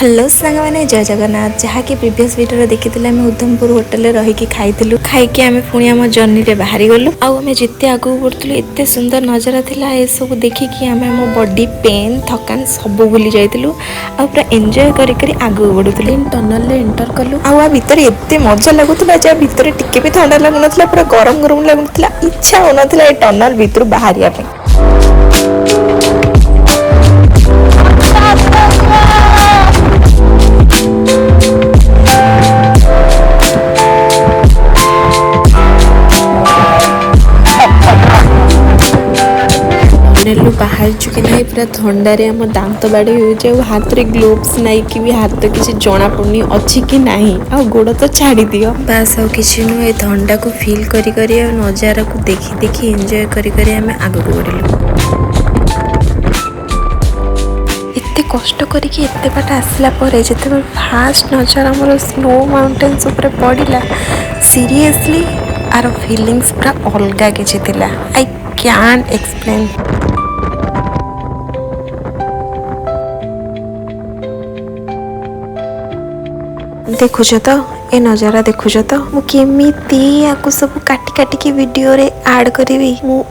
Hello सांग मैंने जय जगन्नाथ जहाँकि प्रीवियस वीडियो देखी उधमपुर होटेल रही खाई आम पुणी आम जर्नी रे बाहरी गलु आम जिते आगू बढ़ुलु एत सुंदर नजारा थिला ए सब देखिकी आम आम बॉडी पेन थकान सब भूली जाइलु आ पूरा एंजॉय करी आगू बढ़ुलु टनल रे एंटर कलु आ भितर एत मजा लगुला जहाँ भितर टिके भी ठंडा लगुन पूरा गरम गरम लगुला इच्छा होना टनल भितर बाहर बाहर चुके ना पूरा थंडारे आम दांत बाड़ी हो हाथ रे ग्लोव्स नाई कि भी हाथ किसी जना पड़नी अच्छी कि नहीं आ गोड़ तो छाड़ी दियो बास आउ किसी नु ए थंडा को फील करी करी आ नजारा को देखी देखी एंजॉय करी करी आमे आगु बढ़िलु एते कष्ट करी कि एते बाट आसला परे जते फास्ट नजर हमर स्नो माउंटेन्स ऊपर पड़िला सीरियसली आर फीलिंग्स पूरा अलगा किछि थिला आई कैंट एक्सप्लेन देखुच तो ए नजारा देखुच तो मु केमिति आकु सब काटी काटी की वीडियो रे ऐड करिवि मु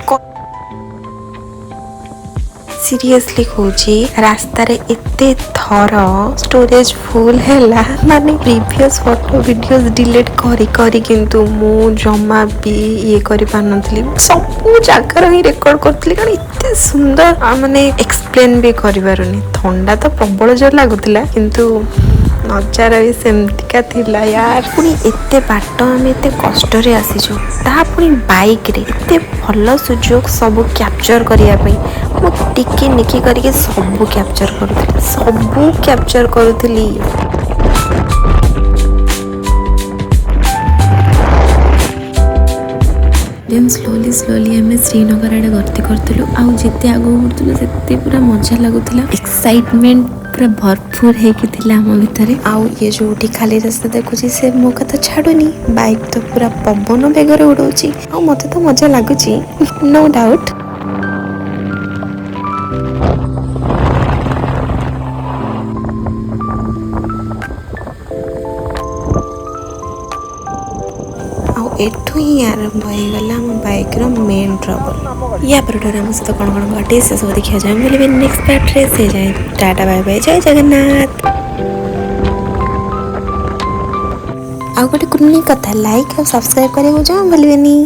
सीरियसली कहूची रास्ता रे एते थर स्टोरेज फुल हैला माने प्रीवियस फोटो वीडियोस डिलीट करी करी किंतु मु जमा भी ये करी पानथली सब जगह ही रिकॉर्ड करथली कारण एते सुंदर माने एक्सप्लेन भी करि पारुनी ठंडा तो प्रबल जोर लागुतिला किंतु नजारा भी सेमतिका थिला यार पुनी एते बाट आम एते कष्ट रे आसीजो ता पुनी बाइक रे एते भल सुजोग सब कैप्चर करिया पई मु टिके निकी करके सब कैप्चर करूथली देन स्लोली स्लोली आम श्रीनगर आड़े गति करथुलु आउ जिते आगो बढ़ुलु सेते पूरा मजा लागुथला एक्साइटमेंट पूरा भरपूर हेकी थिला हम भितर आउ ये जोटी खाली रास्ता देखुची से मो कथा छाडुनी बाइक तो पूरा पवन बेगर उड़ौची आ मते तो मजा लागुची नो डाउट एठू ही आरंभ होगला बाइक मेन ट्रबल या पर आम सहित कौन कौन घटे से सब देखा जाए बोले नेक्स्ट पार्ट रे से जाए टाटा बाय बाय जय जगन्नाथ आ गोटे कुनी कथा लाइक और सब्सक्राइब करे हो जाओ बोलबेनी।